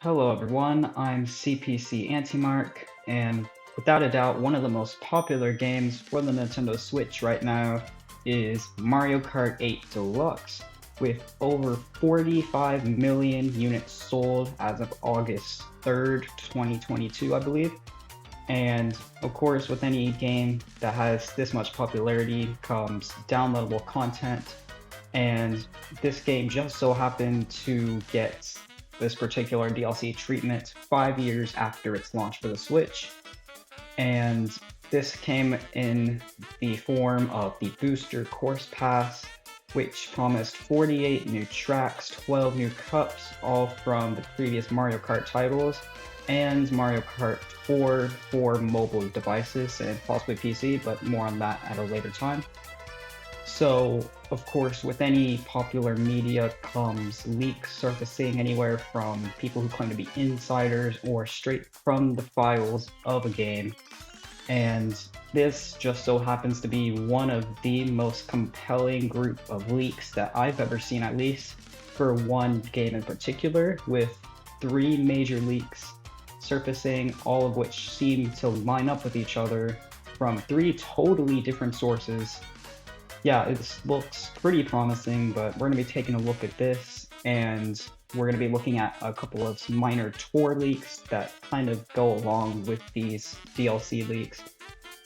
Hello everyone, I'm CPC Antimark, and without a doubt, one of the most popular games for the Nintendo Switch right now is Mario Kart 8 Deluxe, with over 45 million units sold as of August 3rd, 2022, I believe. And of course, with any game that has this much popularity comes downloadable content, and this game just so happened to get this particular DLC treatment 5 years after its launch for the Switch. And this came in the form of the Booster Course Pass, which promised 48 new tracks, 12 new cups, all from the previous Mario Kart titles, and Mario Kart 4 for mobile devices and possibly PC, but more on that at a later time. So, of course, with any popular media comes leaks surfacing anywhere from people who claim to be insiders or straight from the files of a game. And this just so happens to be one of the most compelling group of leaks that I've ever seen, at least for one game in particular, with three major leaks surfacing, all of which seem to line up with each other from three totally different sources. Yeah, it looks pretty promising, but we're going to be taking a look at this, and we're going to be looking at a couple of minor tour leaks that kind of go along with these DLC leaks,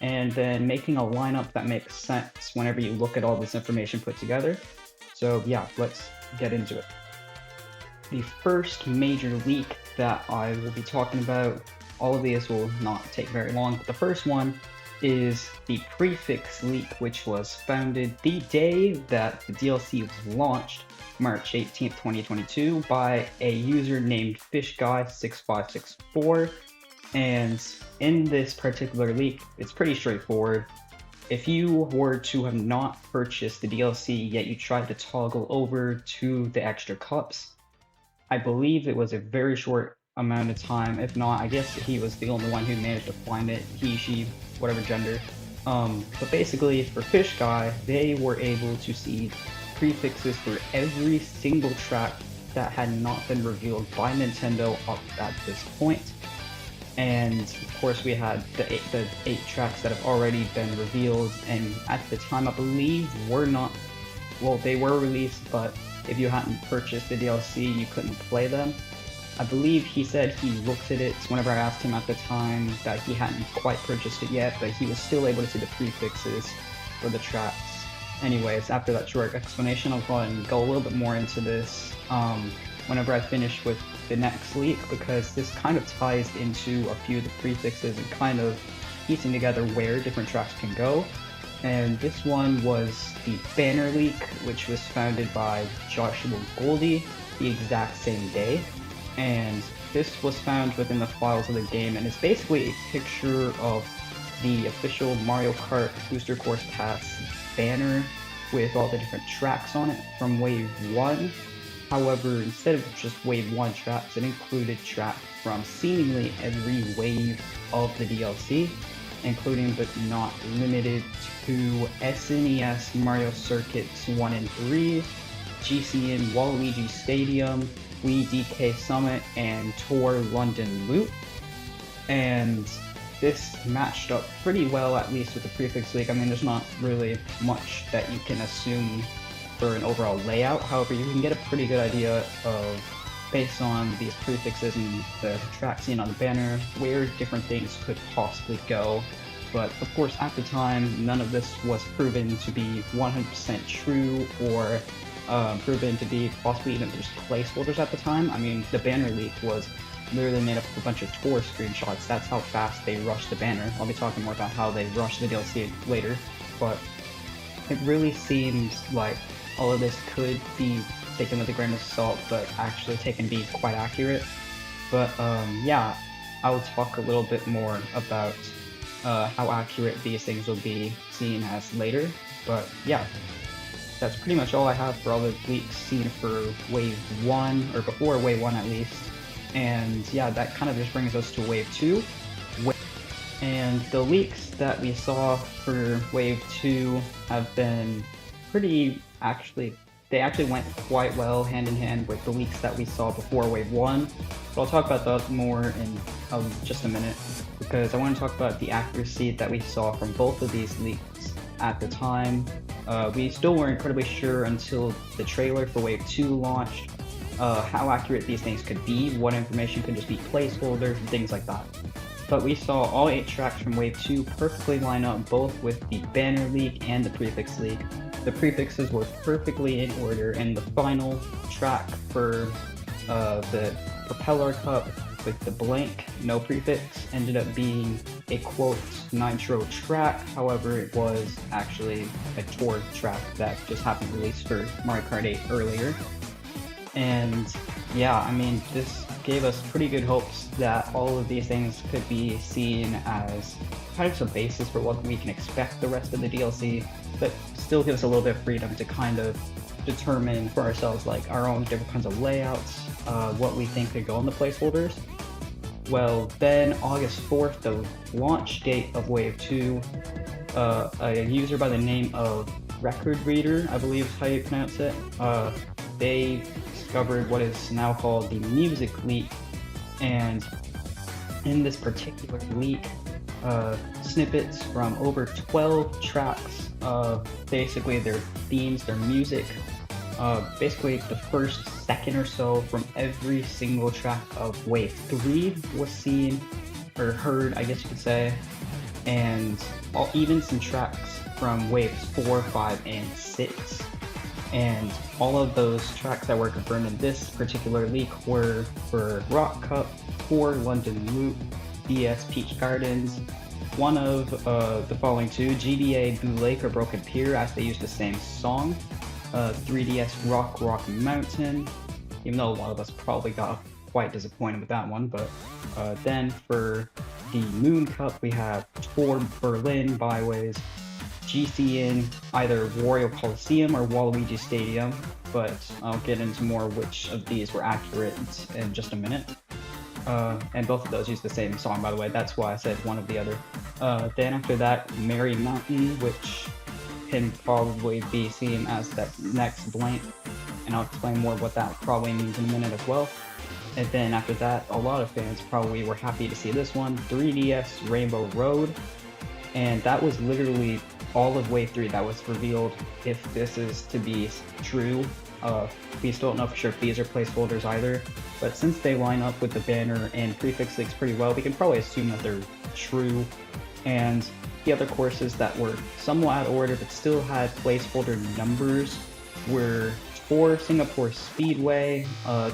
and then making a lineup that makes sense whenever you look at all this information put together. So yeah, let's get into it. The first major leak that I will be talking about, all of these will not take very long, but the first one is the prefix leak, which was founded the day that the DLC was launched, March 18th, 2022, by a user named FishGuy6564. And in this particular leak, it's pretty straightforward. If you were to have not purchased the DLC, yet you tried to toggle over to the extra cups, I believe it was a very short amount of time. If not, I guess he was the only one who managed to find it, he, she, whatever gender. But basically, for Fish Guy, they were able to see prefixes for every single track that had not been revealed by Nintendo up at this point. And of course, we had the eight tracks that have already been revealed, and at the time, I believe, were not, well, they were released, but if you hadn't purchased the DLC, you couldn't play them. I believe he said he looked at it whenever I asked him at the time that he hadn't quite purchased it yet, but he was still able to see the prefixes for the tracks. Anyways, after that short explanation, I'll go ahead and go a little bit more into this whenever I finish with the next leak, because this kind of ties into a few of the prefixes and kind of piecing together where different tracks can go. And this one was the banner leak, which was founded by Joshua Goldie the exact same day. And this was found within the files of the game, and it's basically a picture of the official Mario Kart Booster Course Pass banner with all the different tracks on it from Wave 1. However, instead of just Wave 1 tracks, it included tracks from seemingly every wave of the DLC, including but not limited to SNES Mario Circuits 1 and 3, GCN Waluigi Stadium, Wii DK Summit, and Tour London Loop. And this matched up pretty well, at least with the prefix leak. I mean, there's not really much that you can assume for an overall layout. However, you can get a pretty good idea of, based on these prefixes and the track seen on the banner, where different things could possibly go. But of course, at the time, none of this was proven to be 100% true or proven to be possibly even just placeholders at the time. I mean, the banner leak was literally made up of a bunch of tour screenshots. That's how fast they rushed the banner. I'll be talking more about how they rushed the DLC later, but it really seems like all of this could be taken with a grain of salt, but actually taken to be quite accurate. But yeah, I'll talk a little bit more about how accurate these things will be seen as later. But yeah, that's pretty much all I have for all the leaks seen for Wave 1, or before Wave 1 at least. And yeah, that kind of just brings us to Wave 2. And the leaks that we saw for Wave 2 have been pretty, they actually went quite well hand in hand with the leaks that we saw before Wave 1. But I'll talk about that more in just a minute, because I want to talk about the accuracy that we saw from both of these leaks at the time. We still weren't incredibly sure until the trailer for Wave 2 launched, how accurate these things could be, what information could just be placeholders, and things like that. But we saw all 8 tracks from Wave 2 perfectly line up both with the banner leak and the prefix leak. The prefixes were perfectly in order, and the final track for the Propeller Cup with the blank, no prefix, ended up being a quote Nitro track. However, it was actually a tour track that just happened to release for Mario Kart 8 earlier. And yeah, I mean, this gave us pretty good hopes that all of these things could be seen as kind of some basis for what we can expect the rest of the DLC, but still give us a little bit of freedom to kind of determine for ourselves like our own different kinds of layouts, what we think could go on the placeholders. Well, then August 4th, the launch date of Wave 2, a user by the name of Record Reader, I believe is how you pronounce it, they discovered what is now called the music leak, and in this particular leak, snippets from over 12 tracks, basically their themes, their music, basically the first second or so from every single track of Wave 3 was seen, or heard, I guess you could say, and even some tracks from Waves 4, 5, and 6. And all of those tracks that were confirmed in this particular leak were for Rock Cup, 4 London Loop, DS Peach Gardens, one of the following two, GBA Blue Lake or Broken Pier, as they use the same song, 3DS Rock Mountain, even though a lot of us probably got quite disappointed with that one. But then for the Moon Cup, we have Tour Berlin, Byways, GC in either Wario Coliseum or Waluigi Stadium, but I'll get into more which of these were accurate in just a minute. And both of those use the same song, by the way, that's why I said one of the other. Then after that, Merry Mountain, which can probably be seen as that next blank, and I'll explain more what that probably means in a minute as well. And then after that, a lot of fans probably were happy to see this one, 3DS Rainbow Road, and that was literally all of Wave 3 that was revealed. If this is to be true, we still don't know for sure if these are placeholders either, but since they line up with the banner and prefix leaks pretty well, we can probably assume that they're true. And the other courses that were somewhat out of order but still had placeholder numbers were Tour Singapore Speedway,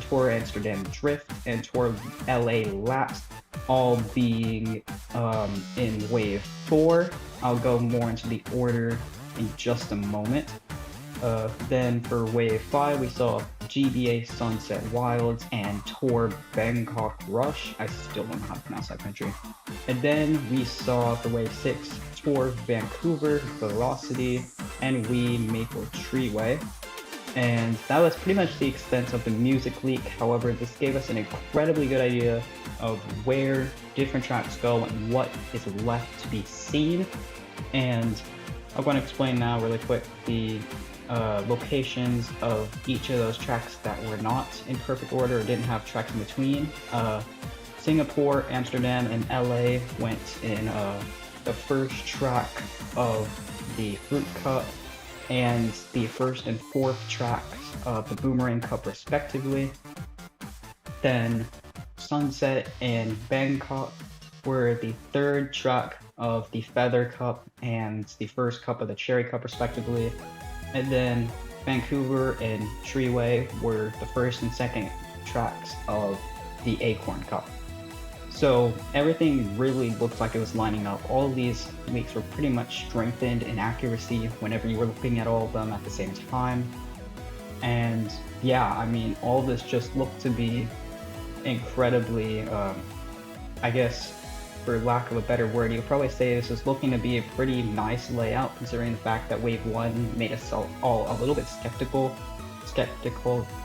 Tour Amsterdam Drift, and Tour LA Laps, all being in Wave 4. I'll go more into the order in just a moment. Then for Wave 5, we saw GBA Sunset Wilds and Tour Bangkok Rush. I still don't know how to pronounce that country. And then we saw for Wave 6, Tour Vancouver Velocity and Wii Maple Treeway. And that was pretty much the extent of the music leak. However, this gave us an incredibly good idea of where different tracks go and what is left to be seen. And I'm going to explain now really quick the locations of each of those tracks that were not in perfect order or didn't have tracks in between. Singapore, Amsterdam, and LA went in the first track of the Fruit Cup and the first and fourth tracks of the Boomerang Cup respectively. Then Sunset and Bangkok were the third track of the Feather Cup and the first cup of the Cherry Cup respectively. And then Vancouver and Treeway were the first and second tracks of the Acorn Cup. So everything really looked like it was lining up. All of these leaks were pretty much strengthened in accuracy whenever you were looking at all of them at the same time. And yeah, I mean, all this just looked to be incredibly, I guess, for lack of a better word, you could probably say this is looking to be a pretty nice layout, considering the fact that Wave 1 made us all a little bit skeptical,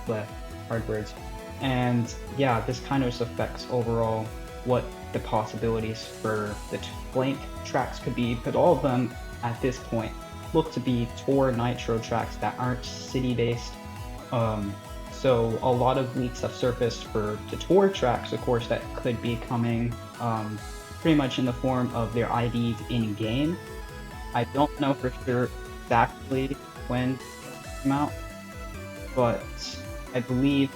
but hard words. And yeah, this kind of just affects overall what the possibilities for the blank tracks could be, because all of them at this point look to be Tour Nitro tracks that aren't city-based. So a lot of leaks have surfaced for the tour tracks, of course, that could be coming pretty much in the form of their IDs in game. I don't know for sure exactly when they come out, but I believe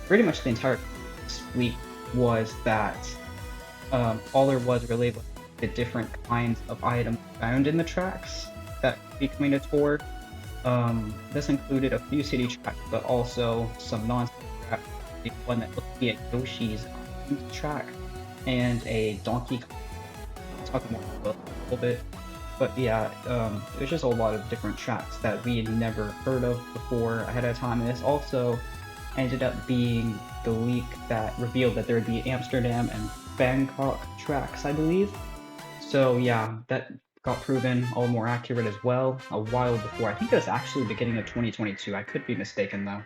pretty much the entire leak was that all there was really was the different kinds of items found in the tracks that would be coming to tour. This included a few city tracks, but also some non-city tracks. The one that looked to be a Yoshi's track and a Donkey Kong. I'll talk more about it a little bit. But yeah, there's just a lot of different tracks that we had never heard of before ahead of time. And this also ended up being the leak that revealed that there would be Amsterdam and Bangkok tracks, I believe. So yeah, that got proven all more accurate as well a while before. I think it was actually beginning of 2022. I could be mistaken though.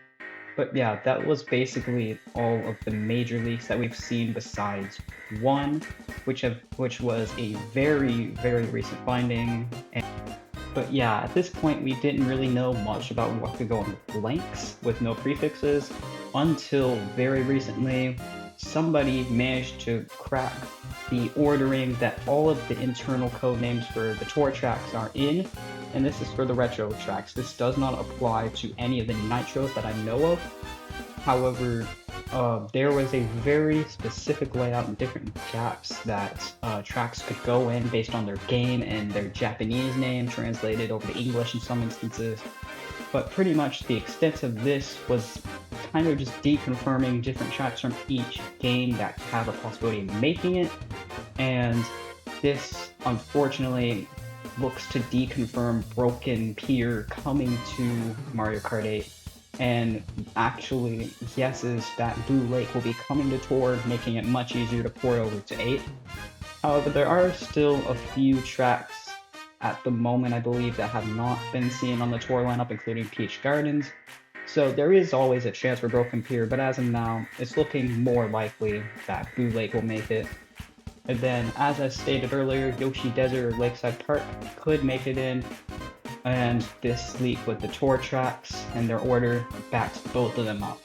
But yeah, that was basically all of the major leaks that we've seen besides one, which was a very, very recent finding. But yeah, at this point we didn't really know much about what could go on with blanks with no prefixes until very recently somebody managed to crack the ordering that all of the internal code names for the tour tracks are in, and this is for the retro tracks. This does not apply to any of the nitros that I know of. However, there was a very specific layout and different gaps that tracks could go in based on their game and their Japanese name translated over to English in some instances. But pretty much the extent of this was kind of just deconfirming different tracks from each game that have a possibility of making it. And this, unfortunately, looks to deconfirm Broken Pier coming to Mario Kart 8. And actually guesses that Blue Lake will be coming to tour, making it much easier to port over to 8. However, there are still a few tracks at the moment, I believe, that have not been seen on the tour lineup, including Peach Gardens. So there is always a chance for Broken Pier, but as of now, it's looking more likely that Blue Lake will make it. And then, as I stated earlier, Yoshi Desert or Lakeside Park could make it in, and this leak with the tour tracks and their order backs both of them up.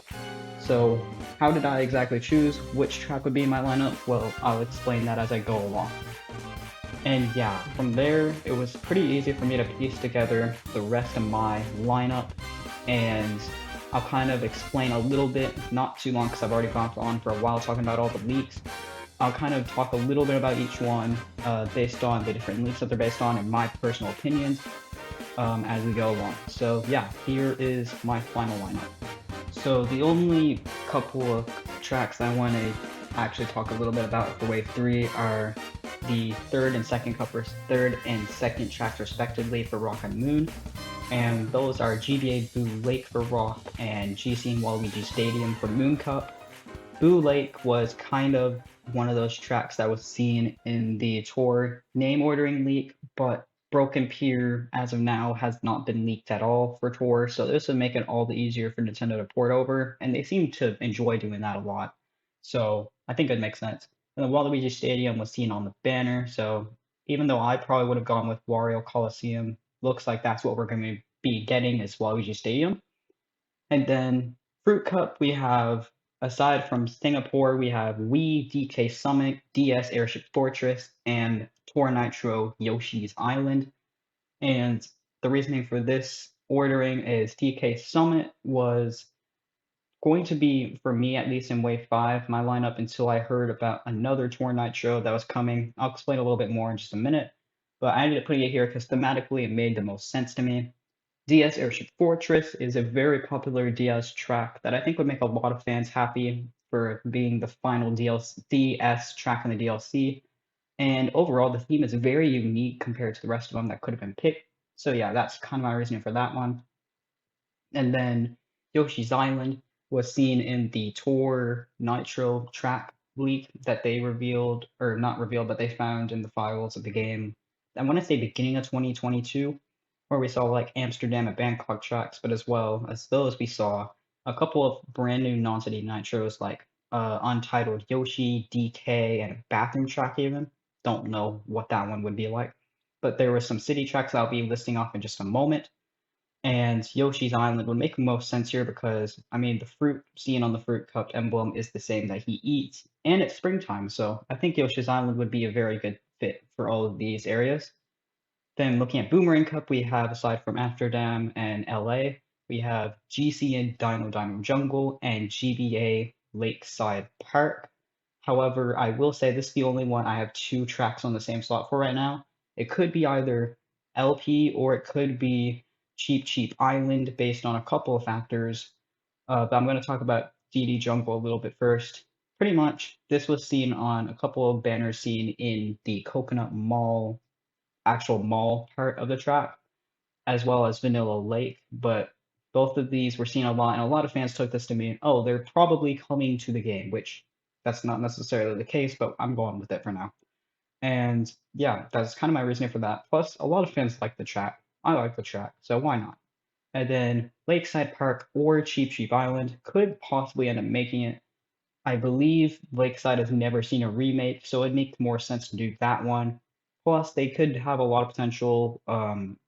So how did I exactly choose which track would be in my lineup? Well, I'll explain that as I go along. And yeah, from there, it was pretty easy for me to piece together the rest of my lineup, and I'll kind of explain a little bit, not too long because I've already gone on for a while talking about all the leaks. I'll kind of talk a little bit about each one based on the different leaks that they're based on and my personal opinions as we go along. So yeah, here is my final lineup. So the only couple of tracks I want to actually talk a little bit about for Wave 3 are the third and second tracks respectively for Rock and Moon. And those are GBA Boo Lake for Rock and GC and Waluigi Stadium for Moon Cup. Boo Lake was kind of one of those tracks that was seen in the tour name ordering leak, but Broken Pier, as of now, has not been leaked at all for tour, so this would make it all the easier for Nintendo to port over, and they seem to enjoy doing that a lot. So I think it makes sense. And the Waluigi Stadium was seen on the banner, so even though I probably would have gone with Wario Coliseum, looks like that's what we're going to be getting is Waluigi Stadium. And then Fruit Cup, we have, aside from Singapore, we have Wii DK Summit, DS Airship Fortress, and Tour Nitro Yoshi's Island. And the reasoning for this ordering is DK Summit was going to be, for me at least in Wave 5, my lineup until I heard about another Tour Nitro that was coming. I'll explain a little bit more in just a minute, but I ended up putting it here because thematically it made the most sense to me. DS Airship Fortress is a very popular DS track that I think would make a lot of fans happy for being the final DS track in the DLC. And overall, the theme is very unique compared to the rest of them that could have been picked. So yeah, that's kind of my reasoning for that one. And then Yoshi's Island was seen in the Tour Nitro track leak that they revealed, or not revealed, but they found in the files of the game. I want to say beginning of 2022, where we saw like Amsterdam and Bangkok tracks, but as well as those, we saw a couple of brand new non-city nitros like Untitled Yoshi, DK, and a bathroom track even. Don't know what that one would be like, but there were some city tracks I'll be listing off in just a moment. And Yoshi's Island would make most sense here because, I mean, the fruit seen on the Fruit Cup emblem is the same that he eats, and it's springtime, so I think Yoshi's Island would be a very good fit for all of these areas. Then looking at Boomerang Cup, we have, aside from Amsterdam and LA, we have GCN Dino Jungle and GBA Lakeside Park. However, I will say this is the only one I have two tracks on the same slot for right now. It could be either LP or it could be Cheap Island based on a couple of factors. But I'm going to talk about DD Jungle a little bit first. Pretty much, this was seen on a couple of banners seen in the Coconut Mall, actual mall part of the track, as well as Vanilla Lake. But both of these were seen a lot, and a lot of fans took this to mean, oh, they're probably coming to the game, which that's not necessarily the case, but I'm going with it for now. And yeah, that's kind of my reasoning for that. Plus, a lot of fans like the track. I like the track, so why not? And then Lakeside Park or Cheap Island could possibly end up making it. I believe Lakeside has never seen a remake, so it makes more sense to do that one. Plus, they could have a lot of potential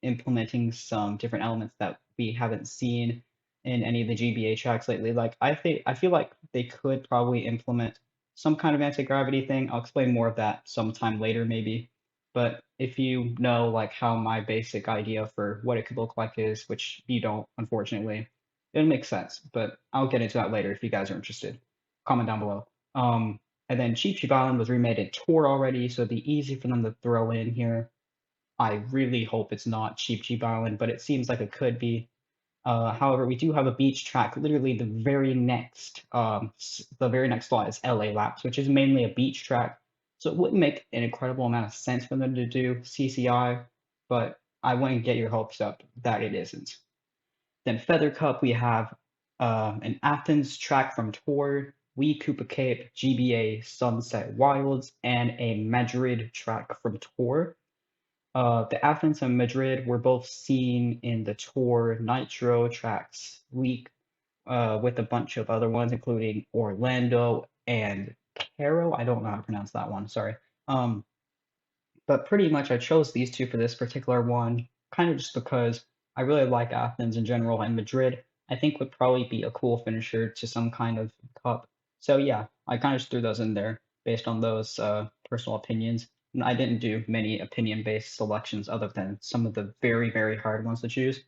implementing some different elements that we haven't seen in any of the GBA tracks lately. Like I feel like they could probably implement some kind of anti-gravity thing. I'll explain more of that sometime later, maybe. But if you know like how my basic idea for what it could look like is, which you don't, unfortunately, it'll make sense. But I'll get into that later if you guys are interested. Comment down below. And then Cheap Island was remade in Tour already, so it'd be easy for them to throw in here. I really hope it's not Cheap Island, but it seems like it could be. However, we do have a beach track. Literally, the very next slot is LA Laps, which is mainly a beach track. So it wouldn't make an incredible amount of sense for them to do CCI, but I wouldn't get your hopes up that it isn't. Then Feather Cup, we have an Athens track from Tour, Wii Koopa Cape, GBA Sunset Wilds, and a Madrid track from Tour. The Athens and Madrid were both seen in the Tour Nitro tracks week with a bunch of other ones, including Orlando and Caro. I don't know how to pronounce that one, sorry. But pretty much I chose these two for this particular one, kind of just because I really like Athens in general, and Madrid I think would probably be a cool finisher to some kind of cup. So yeah, I kind of just threw those in there based on those personal opinions. And I didn't do many opinion-based selections other than some of the very hard ones to choose.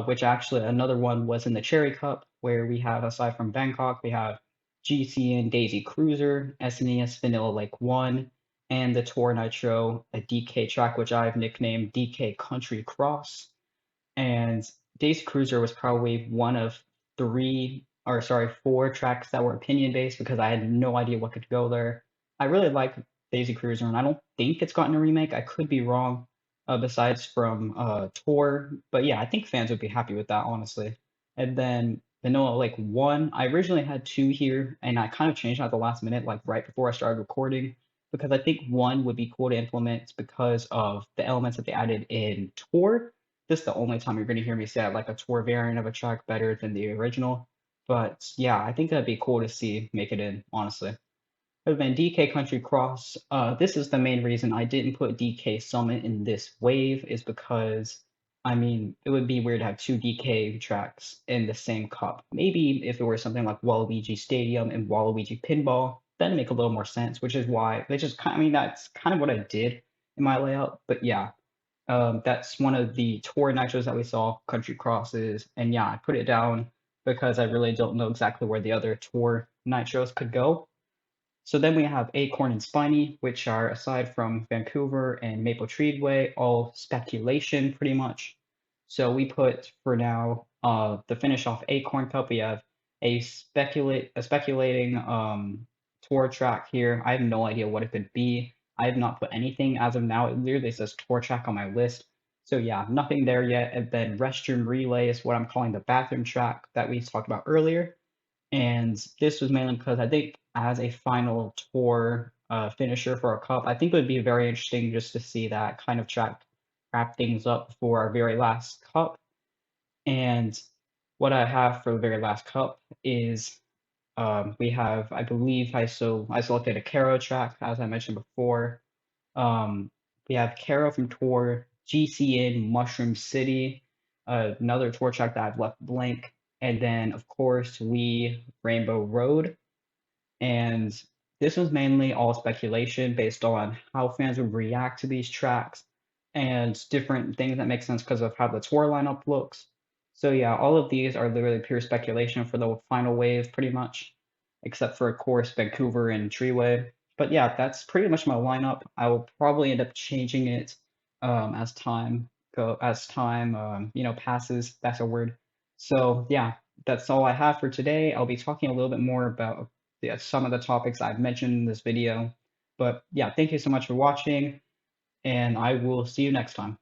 Which actually another one was in the Cherry Cup, where we have, aside from Bangkok, we have GCN Daisy Cruiser, SNES Vanilla Lake 1, and the Tour Nitro, a DK track, which I've nicknamed DK Country Cross. And Daisy Cruiser was probably one of four tracks that were opinion based because I had no idea what could go there. I really like Daisy Cruiser, and I don't think it's gotten a remake. I could be wrong, besides from Tour, but yeah, I think fans would be happy with that, honestly. And then Vanilla Lake 1, I originally had 2 here, and I kind of changed it at the last minute, like right before I started recording, because I think 1 would be cool to implement because of the elements that they added in Tour. This is the only time you're going to hear me say I like a Tour variant of a track better than the original. But yeah, I think that'd be cool to see make it in, honestly. But then DK Country Cross, this is the main reason I didn't put DK Summit in this wave, is because, I mean, it would be weird to have 2 DK tracks in the same cup. Maybe if it were something like Waluigi Stadium and Waluigi Pinball, that'd make a little more sense, which is why, I mean, that's kind of what I did in my layout. But yeah, that's one of the tour nitros that we saw, Country Crosses, and yeah, I put it down because I really don't know exactly where the other tour nitros could go. So then we have Acorn and Spiny, which are, aside from Vancouver and Maple Treadway, all speculation pretty much. So we put, for now, to finish off Acorn Cup, we have a speculating tour track here. I have no idea what it could be. I have not put anything as of now. It literally says tour track on my list. So yeah, nothing there yet. And then Restroom Relay is what I'm calling the bathroom track that we talked about earlier. And this was mainly because I think as a final tour finisher for a cup, I think it would be very interesting just to see that kind of track wrap things up for our very last cup. And what I have for the very last cup is we have, I believe I selected a Caro track, as I mentioned before. We have Caro from Tour, GCN Mushroom City, another tour track that I've left blank, and then of course we Rainbow Road. And this was mainly all speculation based on how fans would react to these tracks and different things that make sense because of how the tour lineup looks. So yeah, all of these are literally pure speculation for the final wave, pretty much, except for of course Vancouver and Treeway. But yeah, that's pretty much my lineup. I will probably end up changing it as time passes. That's a word. So yeah, that's all I have for today. I'll be talking a little bit more about some of the topics I've mentioned in this video. But yeah, thank you so much for watching, and I will see you next time.